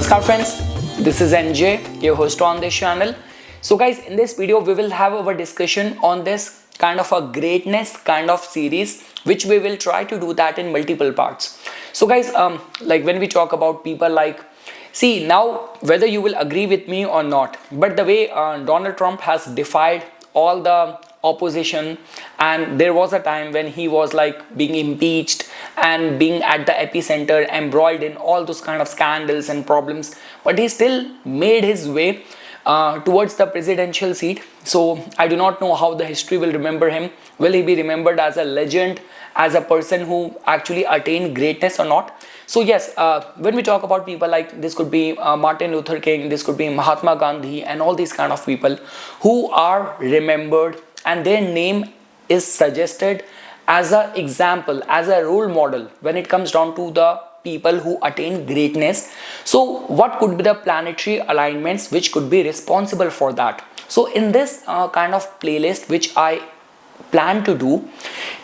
Namaskar friends, this is NJ, your host on this channel. So guys, in this video we will have our discussion on this kind of a greatness kind of series, which we will try to do that in multiple parts. So guys, like when we talk about people like, see now whether you will agree with me or not, but the way Donald Trump has defied all the opposition, and there was a time when he was like being impeached and being at the epicenter, embroiled in all those kind of scandals and problems, but he still made his way towards the presidential seat. So I do not know how the history will remember him. Will he be remembered as a legend, as a person who actually attained greatness or not? So yes, when we talk about people like this, could be Martin Luther King, this could be Mahatma Gandhi, and all these kind of people who are remembered and their name is suggested as an example, as a role model when it comes down to the people who attain greatness. So what could be the planetary alignments which could be responsible for that? So in this kind of playlist which I plan to do,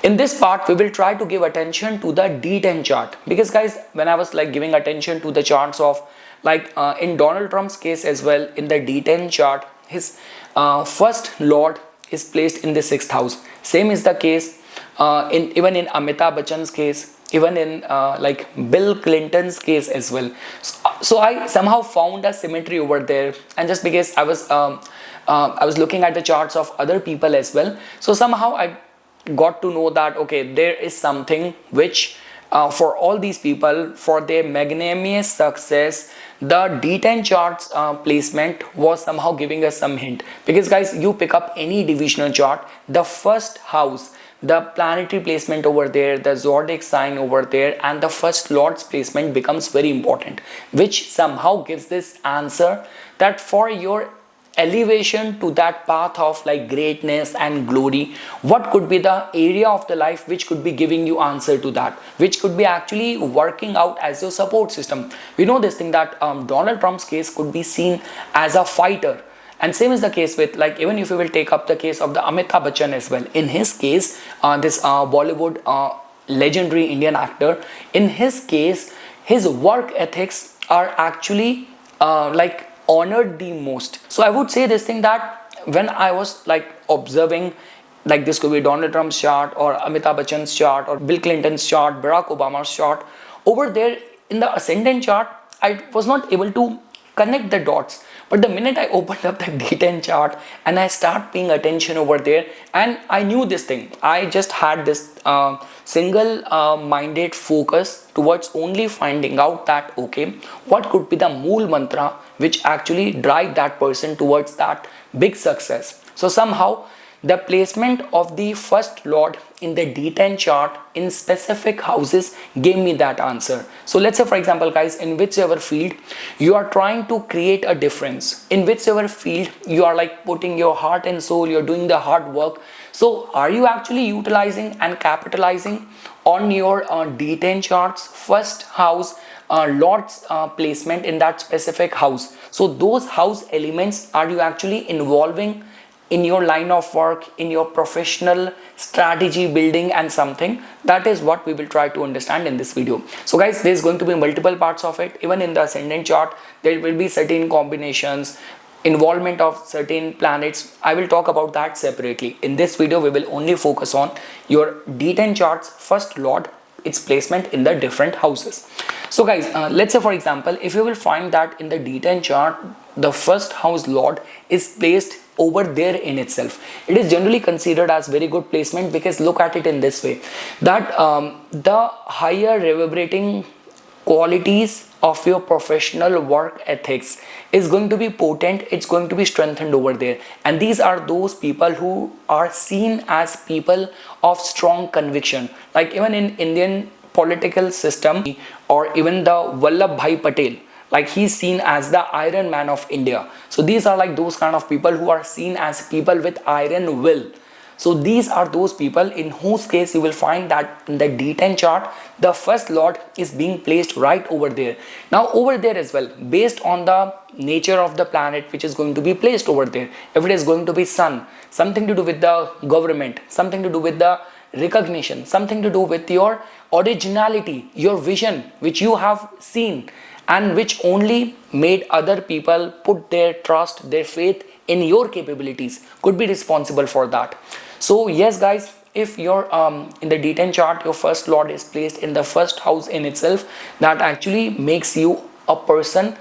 in this part we will try to give attention to the D-10 chart, because guys, when I was like giving attention to the charts of like in Donald Trump's case as well, in the D-10 chart his first lord is placed in the 6th house. Same is the case even in Amitabh Bachchan's case, even in like Bill Clinton's case as well. So I somehow found a symmetry over there, and just because I was looking at the charts of other people as well, so somehow I got to know that okay, there is something which for all these people, for their magnanimous success, the D10 charts placement was somehow giving us some hint. Because guys, you pick up any divisional chart, the first house, the planetary placement over there, the zodiac sign over there, and the first lord's placement becomes very important, which somehow gives this answer that for your elevation to that path of like greatness and glory, what could be the area of the life which could be giving you answer to that, which could be actually working out as your support system. We know this thing that Donald Trump's case could be seen as a fighter, and same is the case with like, even if you will take up the case of the Amitabh Bachchan as well, in his case this Bollywood legendary Indian actor, in his case his work ethics are actually like honored the most. So I would say this thing that when I was like observing, like this could be Donald Trump's chart or Amitabh Bachchan's chart or Bill Clinton's chart, Barack Obama's chart, over there in the ascendant chart I was not able to connect the dots. But the minute I opened up the D10 chart and I start paying attention over there, and I knew this thing, I just had this single minded focus towards only finding out that okay, what could be the mool mantra which actually drive that person towards that big success. So somehow the placement of the first lord in the D10 chart in specific houses gave me that answer. So let's say for example guys, in whichever field you are trying to create a difference, in whichever field you are like putting your heart and soul, you're doing the hard work, so are you actually utilizing and capitalizing on your D10 charts first house lord's placement in that specific house? So those house elements, are you actually involving in your line of work, in your professional strategy building and something? That is what we will try to understand in this video. So guys, there's going to be multiple parts of it. Even in the ascendant chart there will be certain combinations, involvement of certain planets. I will talk about that separately. In this video we will only focus on your D10 charts first lord, its placement in the different houses. So guys, let's say for example, if you will find that in the D10 chart the first house lord is placed over there in itself, it is generally considered as very good placement, because look at it in this way, that the higher reverberating qualities of your professional work ethics is going to be potent, it's going to be strengthened over there. And these are those people who are seen as people of strong conviction. Like even in Indian political system, or even the Vallabhbhai Patel, like he's seen as the Iron Man of India. So these are like those kind of people who are seen as people with iron will. So these are those people in whose case you will find that in the D10 chart the first lord is being placed right over there. Now over there as well, based on the nature of the planet which is going to be placed over there, if it is going to be sun, something to do with the government, something to do with the recognition, something to do with your originality, your vision which you have seen and which only made other people put their trust, their faith in your capabilities, could be responsible for that. So yes guys, if you're in the D10 chart, your first lord is placed in the first house in itself, that actually makes you a person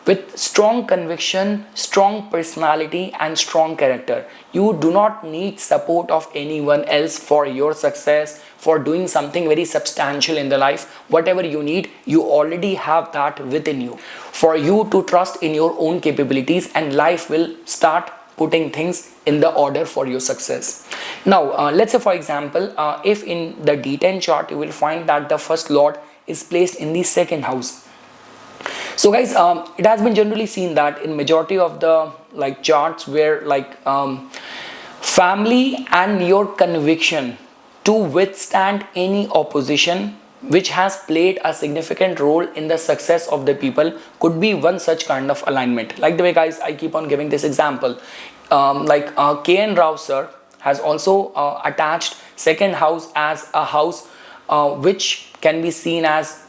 with strong conviction, strong personality and strong character. You do not need support of anyone else for your success, for doing something very substantial in the life. Whatever you need, you already have that within you, for you to trust in your own capabilities, and life will start putting things in the order for your success. Now let's say for example, if in the D10 chart you will find that the first lord is placed in the second house. So guys, it has been generally seen that in majority of the charts where family and your conviction to withstand any opposition which has played a significant role in the success of the people could be one such kind of alignment. Like the way guys, I keep on giving this example, K.N. Rao sir has also attached second house as a house which can be seen as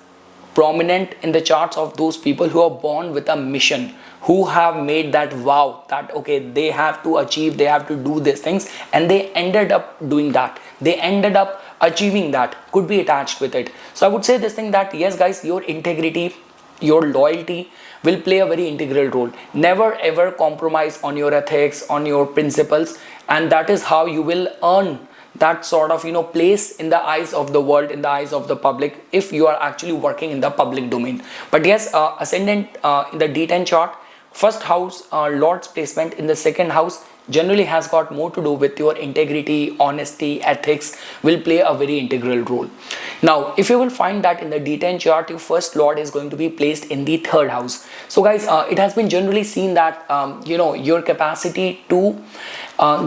prominent in the charts of those people who are born with a mission, who have made that vow that okay, they have to achieve, they have to do these things, and they ended up doing that, they ended up achieving that, could be attached with it. So I would say this thing that yes guys, your integrity, your loyalty will play a very integral role. Never ever compromise on your ethics, on your principles, and that is how you will earn that sort of place in the eyes of the world, in the eyes of the public, if you are actually working in the public domain. But yes, ascendant in the D10 chart, first house lord's placement in the second house generally has got more to do with your integrity, honesty, ethics, will play a very integral role. Now if you will find that in the D10 chart your first lord is going to be placed in the third house. So guys, it has been generally seen that your capacity to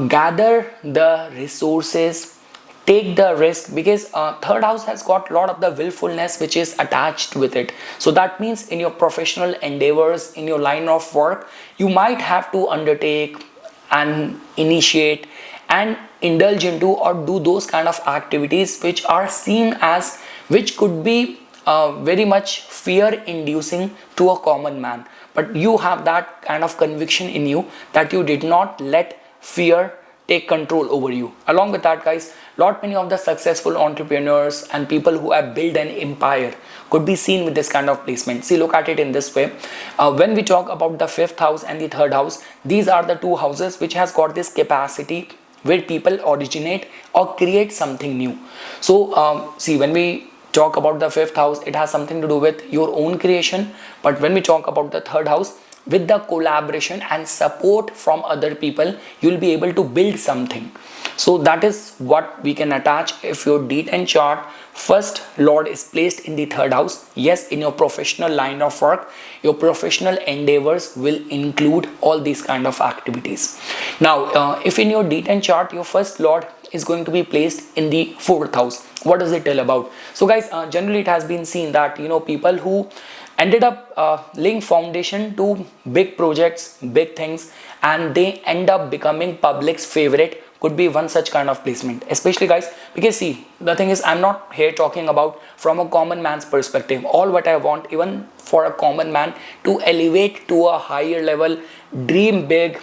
gather the resources, take the risk, because third house has got a lot of the willfulness which is attached with it. So that means in your professional endeavors, in your line of work, you might have to undertake and initiate and indulge into or do those kind of activities which are seen as, which could be very much fear inducing to a common man. But you have that kind of conviction in you that you did not let fear take control over you. Along with that guys, lot many of the successful entrepreneurs and people who have built an empire could be seen with this kind of placement. See, look at it in this way. When we talk about the fifth house and the third house, these are the two houses which has got this capacity where people originate or create something new. So see, when we talk about the fifth house, it has something to do with your own creation. But when we talk about the third house, with the collaboration and support from other people, you'll be able to build something. So that is what we can attach if your D10 chart first lord is placed in the third house. Yes, in your professional line of work, your professional endeavors will include all these kind of activities. Now if in your D10 chart your first lord is going to be placed in the fourth house, what does it tell about? So guys, generally it has been seen that people who ended up laying foundation to big projects, big things, and they end up becoming public's favorite could be one such kind of placement. Especially guys, because see, the thing is, I'm not here talking about from a common man's perspective. All what I want, even for a common man to elevate to a higher level, dream big,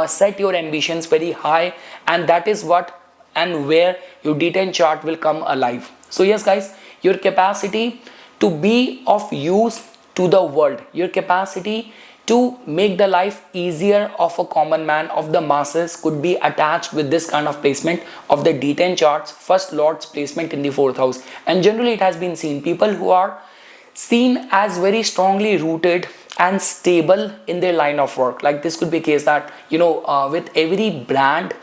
set your ambitions very high, and that is what and where your D10 chart will come alive. So yes guys, your capacity to be of use to the world, your capacity to make the life easier of a common man, of the masses, could be attached with this kind of placement of the D10 charts, first lord's placement in the fourth house. And generally it has been seen, people who are seen as very strongly rooted and stable in their line of work, like this could be a case that with every brand,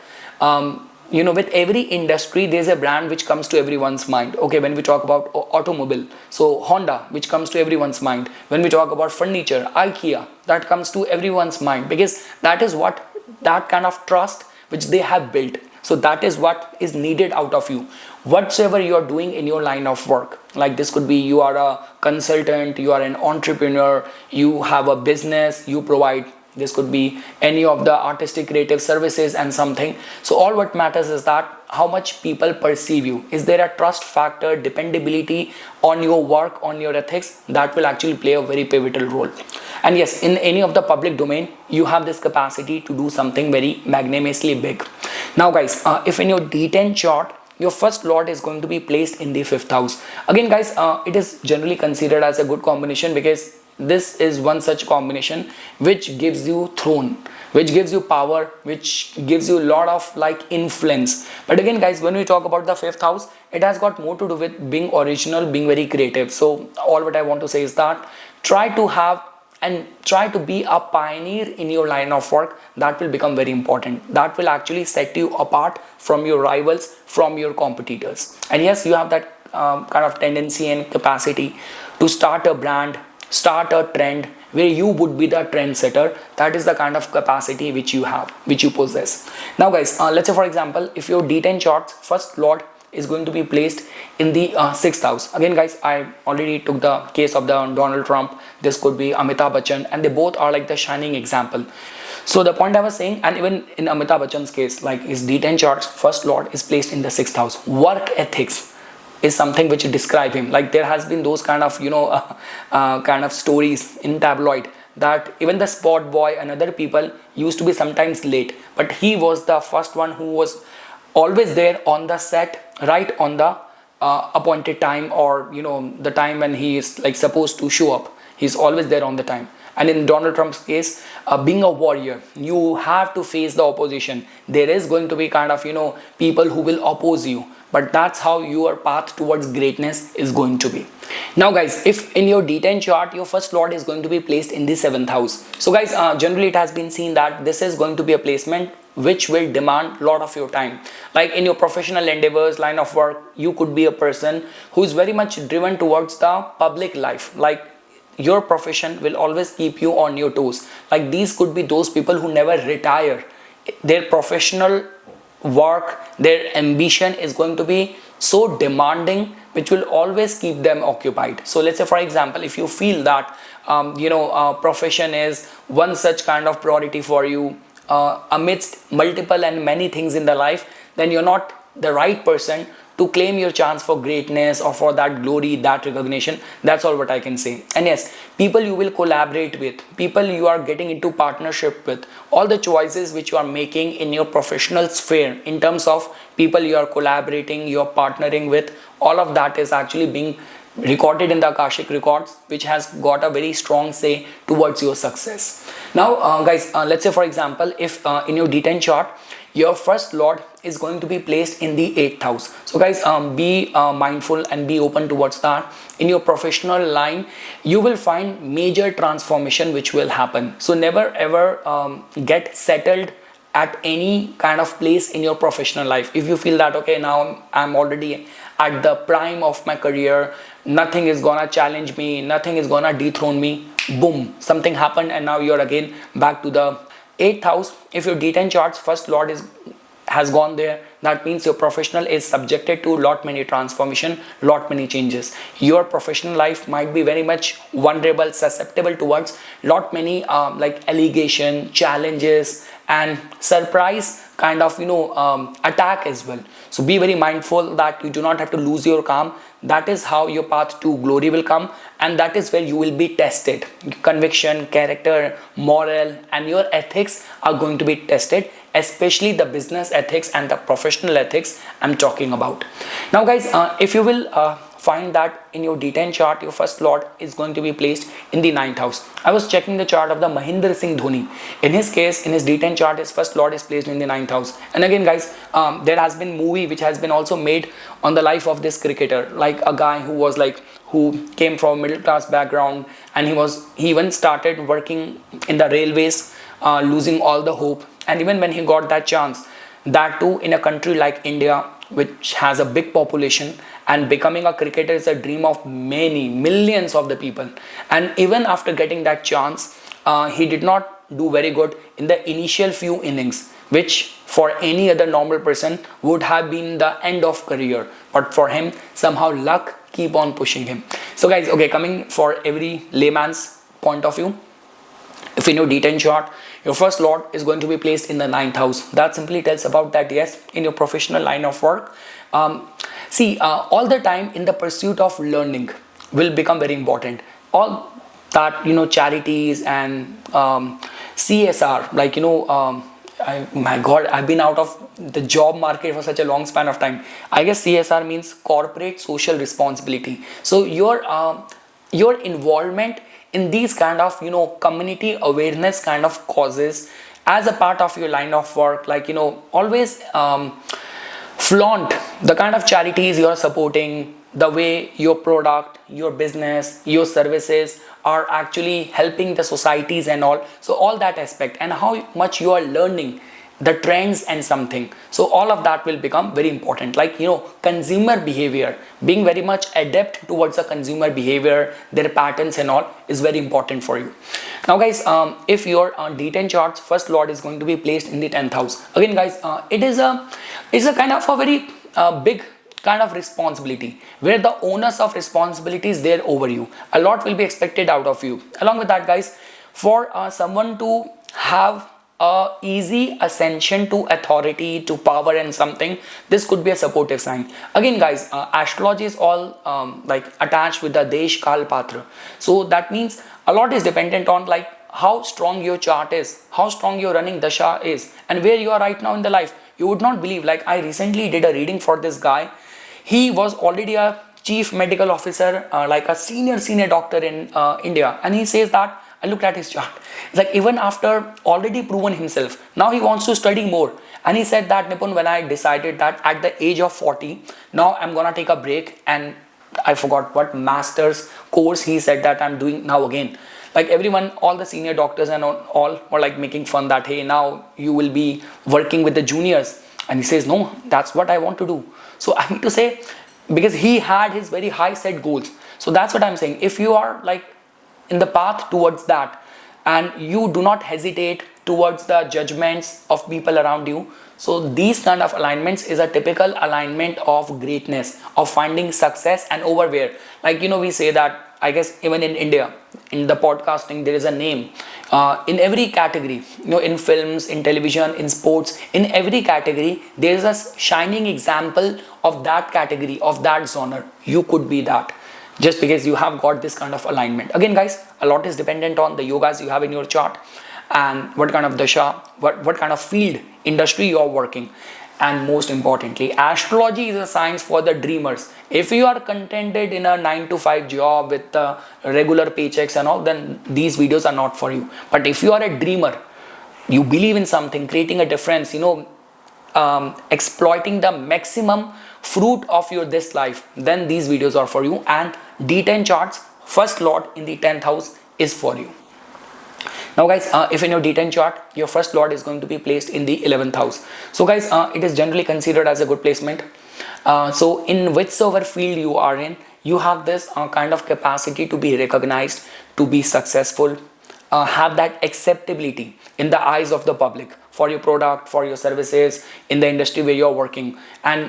with every industry, there's a brand which comes to everyone's mind. Okay, when we talk about automobile, so Honda, which comes to everyone's mind. When we talk about furniture, IKEA, that comes to everyone's mind, because that is what, that kind of trust which they have built. So that is what is needed out of you, whatsoever you are doing in your line of work. Like this could be, you are a consultant, you are an entrepreneur, you have a business, you provide this could be any of the artistic creative services and something. So all what matters is that how much people perceive you. Is there a trust factor, dependability on your work, on your ethics? That will actually play a very pivotal role. And yes, in any of the public domain, you have this capacity to do something very magnanimously big. Now guys, if in your D10 chart, your first lord is going to be placed in the 5th house. Again guys, it is generally considered as a good combination because this is one such combination which gives you throne, which gives you power, which gives you a lot of like influence. But again guys, when we talk about the 5th house, it has got more to do with being original, being very creative. So all what I want to say is that try to have and try to be a pioneer in your line of work. That will become very important. That will actually set you apart from your rivals, from your competitors. And yes, you have that kind of tendency and capacity to start a brand, start a trend where you would be the trendsetter. That is the kind of capacity which you have, which you possess. Now guys, let's say for example, if your D10 charts first lord is going to be placed in the 6th house. Again guys, I already took the case of the Donald Trump. This could be Amitabh Bachchan, and they both are like the shining example. So the point I was saying, and even in Amitabh Bachchan's case, like his D10 charts first lord is placed in the 6th house. Work ethics is something which describe him. Like there has been those kind of kind of stories in tabloid that even the sport boy and other people used to be sometimes late, but he was the first one who was always there on the set, right on the appointed time, or the time when he is like supposed to show up. He's always there on the time. And in Donald Trump's case, being a warrior, you have to face the opposition. There is going to be kind of people who will oppose you, but that's how your path towards greatness is going to be. Now guys, if in your D10 chart your first lord is going to be placed in the 7th house, so guys, generally it has been seen that this is going to be a placement which will demand a lot of your time. Like in your professional endeavors, line of work, you could be a person who is very much driven towards the public life. Like your profession will always keep you on your toes. Like these could be those people who never retire. Their professional work, their ambition is going to be so demanding, which will always keep them occupied. So let's say for example, if you feel that profession is one such kind of priority for you amidst multiple and many things in the life, then you're not the right person to claim your chance for greatness or for that glory, that recognition. That's all what I can say. And yes, people you will collaborate with, people you are getting into partnership with, all the choices which you are making in your professional sphere in terms of people you are collaborating, you are partnering with, all of that is actually being recorded in the Akashic records, which has got a very strong say towards your success. Now guys, let's say for example, if in your D10 chart your first lord is going to be placed in the 8th house. So guys, be mindful and be open towards that. In your professional line, you will find major transformation which will happen. So never ever get settled at any kind of place in your professional life. If you feel that okay, now I'm already at the prime of my career, nothing is gonna challenge me, nothing is gonna dethrone me, boom, something happened and now you're again back to the 8th house. If your D10 charts first lord has gone there, that means your professional is subjected to lot many transformation, lot many changes. Your professional life might be very much vulnerable, susceptible towards lot many like allegation, challenges and surprise kind of attack as well. So be very mindful that you do not have to lose your calm. That is how your path to glory will come, and that is where you will be tested. Conviction, character, moral and your ethics are going to be tested, especially the business ethics and the professional ethics I'm talking about. Now guys, if you will find that in your D10 chart your first lord is going to be placed in the 9th house. I was checking the chart of the Mahendra Singh Dhoni. In his case, in his D10 chart, his first lord is placed in the 9th house. And again guys, there has been movie which has been also made on the life of this cricketer, like a guy who came from middle class background, and he even started working in the railways, losing all the hope, and even when he got that chance, that too in a country like India, which has a big population, and becoming a cricketer is a dream of many millions of the people. And even after getting that chance, he did not do very good in the initial few innings, which for any other normal person would have been the end of career. But for him, somehow luck keep on pushing him. So guys, okay, coming for every layman's point of view, If in your D10 chart, your first lord is going to be placed in the ninth house. That simply tells about that, yes, in your professional line of work, all the time in the pursuit of learning will become very important. All that, charities and CSR, my God, I've been out of the job market for such a long span of time. I guess CSR means corporate social responsibility. So your involvement in these kind of community awareness kind of causes as a part of your line of work, always flaunt the kind of charities you are supporting, the way your product, your business, your services are actually helping the societies and all. So all that aspect, and how much you are learning the trends and something, so all of that will become very important. Consumer behavior, being very much adept towards the consumer behavior, their patterns and all is very important for you. Now guys, if your D10 charts first lord is going to be placed in the 10th house, again guys, it is a kind of a very big kind of responsibility, where the onus of responsibility is there over you. A lot will be expected out of you. Along with that guys, for someone to have a easy ascension to authority, to power and something, this could be a supportive sign. Again guys, astrology is all attached with the Desh Kal Patra. So that means a lot is dependent on how strong your chart is, how strong your running dasha is, and where you are right now in the life. You would not believe, I recently did a reading for this guy. He was already a chief medical officer, a senior doctor in India, and he says that, I looked at his chart, it's even after already proven himself, now he wants to study more. And he said that, Nipun, when I decided that at the age of 40, now I'm gonna take a break, and I forgot what master's course he said that I'm doing now again. Everyone, all the senior doctors and all were making fun that, hey, now you will be working with the juniors. And he says, no, that's what I want to do. So I mean to say, because he had his very high set goals. So that's what I'm saying. If you are in the path towards that, and you do not hesitate towards the judgments of people around you, so these kind of alignments is a typical alignment of greatness, of finding success. And over where, we say that, I guess even in India, in the podcasting, there is a name in every category, in films, in television, in sports, in every category, there is a shining example of that category, of that genre. You could be that, just because you have got this kind of alignment. Again guys, a lot is dependent on the yogas you have in your chart, and what kind of dasha, what kind of field, industry you are working. And most importantly, astrology is a science for the dreamers. If you are contented in a 9 to 5 job with regular paychecks and all, then these videos are not for you. But if you are a dreamer, you believe in something, creating a difference, exploiting the maximum fruit of your this life, then these videos are for you. And D10 charts first lord in the 10th house is for you. Now guys, if in your D10 chart, your first lord is going to be placed in the 11th house. So guys, it is generally considered as a good placement. So in whichsoever field you are in, you have this kind of capacity to be recognized, to be successful, have that acceptability in the eyes of the public for your product, for your services, in the industry where you're working. And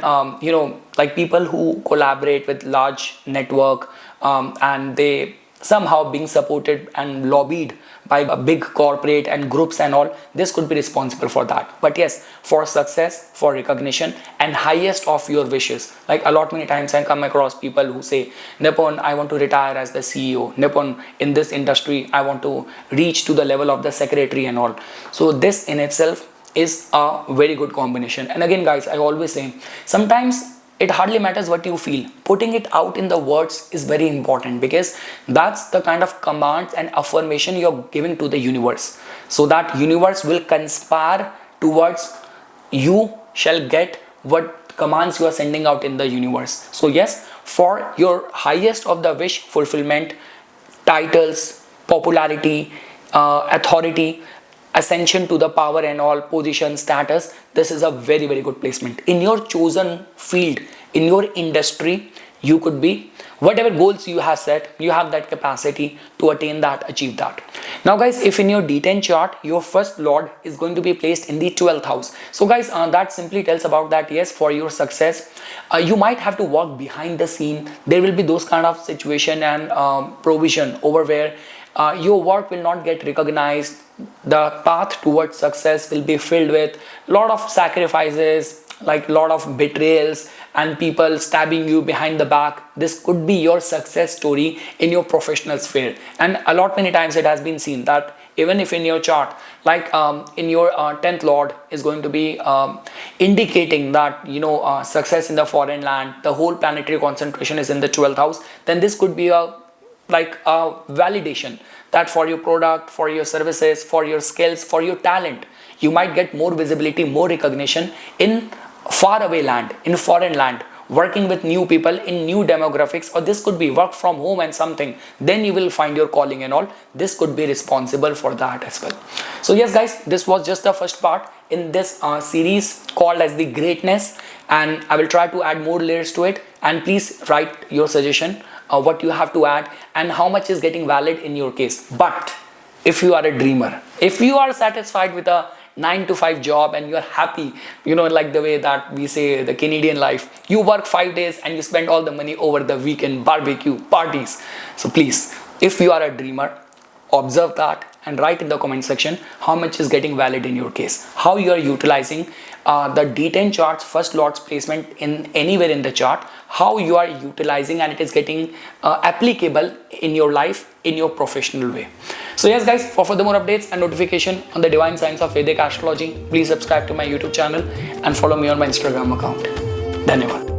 people who collaborate with large network, and they somehow being supported and lobbied by a big corporate and groups and all, this could be responsible for that. But yes, for success, for recognition, and highest of your wishes. A lot many times I come across people who say, Nipun, I want to retire as the CEO. Nipun, in this industry, I want to reach to the level of the secretary and all. So this in itself is a very good combination. And again guys, I always say, sometimes it hardly matters what you feel. Putting it out in the words is very important, because that's the kind of commands and affirmation you're giving to the universe. So that universe will conspire towards you shall get what commands you are sending out in the universe. So yes, for your highest of the wish fulfillment, titles, popularity, authority, ascension to the power and all, position, status, this is a very, very good placement. In your chosen field, in your industry, you could be, whatever goals you have set, you have that capacity to attain that, achieve that. Now guys, if in your D10 chart, your first lord is going to be placed in the 12th house. So guys, that simply tells about that, yes, for your success, you might have to work behind the scene. There will be those kind of situation and provision over where your work will not get recognized. The path towards success will be filled with a lot of sacrifices, like a lot of betrayals and people stabbing you behind the back. This could be your success story in your professional sphere. And a lot many times it has been seen that even if in your chart, like in your 10th lord is going to be indicating that success in the foreign land, the whole planetary concentration is in the 12th house, then this could be a validation that for your product, for your services, for your skills, for your talent, you might get more visibility, more recognition in far away land, in foreign land, working with new people in new demographics, or this could be work from home and something. Then you will find your calling and all. This could be responsible for that as well. So yes guys, this was just the first part in this series called as the greatness, and I will try to add more layers to it. And please write your suggestion, what you have to add and how much is getting valid in your case. But if you are a dreamer, if you are satisfied with a 9 to 5 job and you're happy, like the way that we say the Canadian life, you work 5 days and you spend all the money over the weekend, barbecue, parties. So please, if you are a dreamer, observe that and write in the comment section how much is getting valid in your case, how you are utilizing the D10 charts first lord's placement in anywhere in the chart, how you are utilizing and it is getting applicable in your life, in your professional way. So yes guys, for further more updates and notification on the divine science of Vedic astrology, please subscribe to my YouTube channel and follow me on my Instagram account. Dhanyavad.